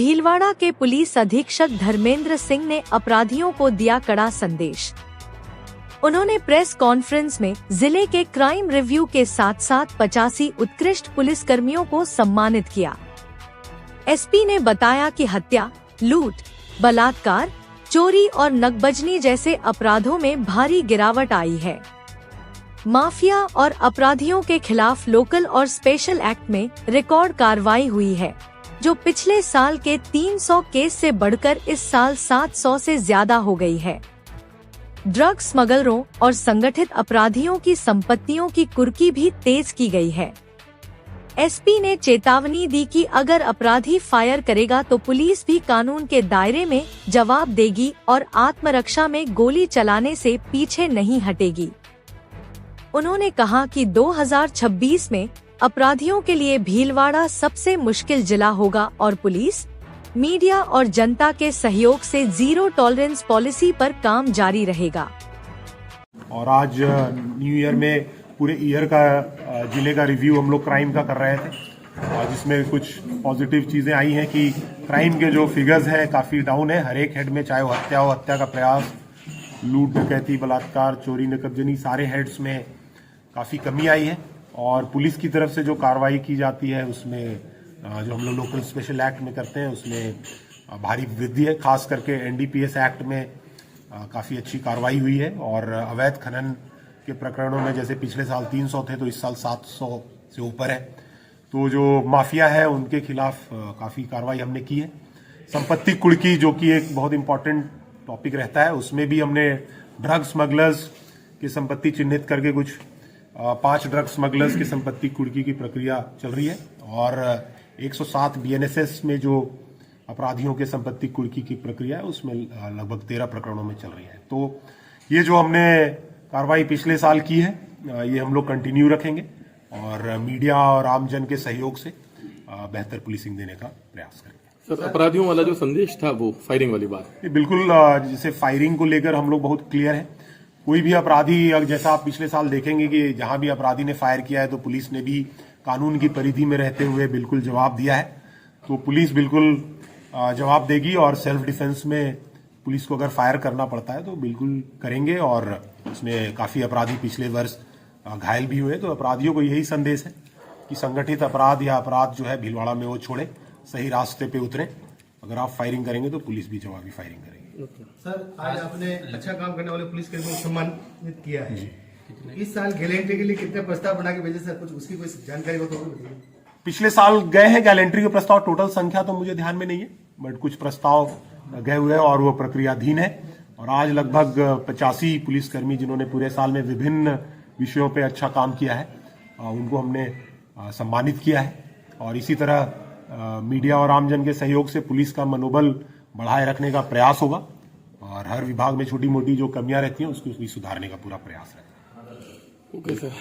भीलवाड़ा के पुलिस अधीक्षक धर्मेंद्र सिंह ने अपराधियों को दिया कड़ा संदेश। उन्होंने प्रेस कॉन्फ्रेंस में जिले के क्राइम रिव्यू के साथ साथ 85 उत्कृष्ट पुलिसकर्मियों को सम्मानित किया। एसपी ने बताया कि हत्या, लूट, बलात्कार, चोरी और नकबजनी जैसे अपराधों में भारी गिरावट आई है। माफिया और अपराधियों के खिलाफ लोकल और स्पेशल एक्ट में रिकॉर्ड कार्रवाई हुई है, जो पिछले साल के 300 केस से बढ़कर इस साल 700 से ज्यादा हो गई है। ड्रग स्मगलरों और संगठित अपराधियों की संपत्तियों की कुर्की भी तेज की गई है। एसपी ने चेतावनी दी कि अगर अपराधी फायर करेगा तो पुलिस भी कानून के दायरे में जवाब देगी और आत्मरक्षा में गोली चलाने से पीछे नहीं हटेगी। उन्होंने कहा कि 2026 में अपराधियों के लिए भीलवाड़ा सबसे मुश्किल जिला होगा और पुलिस, मीडिया और जनता के सहयोग से जीरो टॉलरेंस पॉलिसी पर काम जारी रहेगा। और आज न्यू ईयर में पूरे ईयर का जिले का रिव्यू हम लोग क्राइम का कर रहे थे, और जिसमें कुछ पॉजिटिव चीजें आई हैं कि क्राइम के जो फिगर्स हैं काफी डाउन है। हर एक हेड में, चाहे वो हत्या हो, हत्या का प्रयास, लूट डकैती, बलात्कार, चोरी नकबजनी, सारे हेड्स में काफी कमी आई है। और पुलिस की तरफ से जो कार्रवाई की जाती है उसमें जो हम लोग लोकल स्पेशल एक्ट में करते हैं उसमें भारी वृद्धि है। खास करके एनडीपीएस एक्ट में काफी अच्छी कार्रवाई हुई है। और अवैध खनन के प्रकरणों में जैसे पिछले साल 300 थे तो इस साल 700 से ऊपर है। तो जो माफिया है उनके खिलाफ काफी कार्रवाई हमने की है। संपत्ति कुर्की, जो कि एक बहुत इंपॉर्टेंट टॉपिक रहता है, उसमें भी हमने ड्रग स्मगलर्स की संपत्ति चिन्हित करके कुछ 5 ड्रग स्मगलर्स की संपत्ति कुर्की की प्रक्रिया चल रही है। और 107 बीएनएसएस में जो अपराधियों के संपत्ति कुर्की की प्रक्रिया है उसमें लगभग 13 प्रकरणों में चल रही है। तो ये जो हमने कार्रवाई पिछले साल की है ये हम लोग कंटिन्यू रखेंगे और मीडिया और आमजन के सहयोग से बेहतर पुलिसिंग देने का प्रयास करेंगे। सर, अपराधियों वाला जो संदेश था वो फायरिंग वाली बात, बिल्कुल जैसे फायरिंग को लेकर हम लोग बहुत क्लियर है। कोई भी अपराधी, जैसा आप पिछले साल देखेंगे कि जहां भी अपराधी ने फायर किया है तो पुलिस ने भी कानून की परिधि में रहते हुए बिल्कुल जवाब दिया है। तो पुलिस बिल्कुल जवाब देगी और सेल्फ डिफेंस में पुलिस को अगर फायर करना पड़ता है तो बिल्कुल करेंगे। और उसमें काफी अपराधी पिछले वर्ष घायल भी हुए। तो अपराधियों को यही संदेश है कि संगठित अपराध या अपराध जो है भीलवाड़ा में वो छोड़े, सही रास्ते पे उतरे। अगर आप फायरिंग करेंगे तो पुलिस भी जवाबी फायरिंग करेगी। सर, आज आपने अच्छा काम करने वाले पुलिसकर्मियों को सम्मानित किया है। इस साल गैलेंट्री के लिए कितने प्रस्ताव बना के भेजे सर? कुछ उसकी कोई जानकारी हो तो बताइए। पिछले साल गए हैं गैलेंट्री के प्रस्ताव, टोटल संख्या तो मुझे ध्यान में नहीं है, बट कुछ प्रस्ताव गए हुए हैं और वो प्रक्रियाधीन है। और आज लगभग 85 पुलिसकर्मी जिन्होंने पूरे साल में विभिन्न विषयों पे अच्छा काम किया है उनको हमने सम्मानित किया है। और इसी तरह मीडिया और आमजन के सहयोग से पुलिस का मनोबल बढ़ाए रखने का प्रयास होगा और हर विभाग में छोटी मोटी जो कमियां रहती हैं उसको भी सुधारने का पूरा प्रयास रहेगा। Okay sir.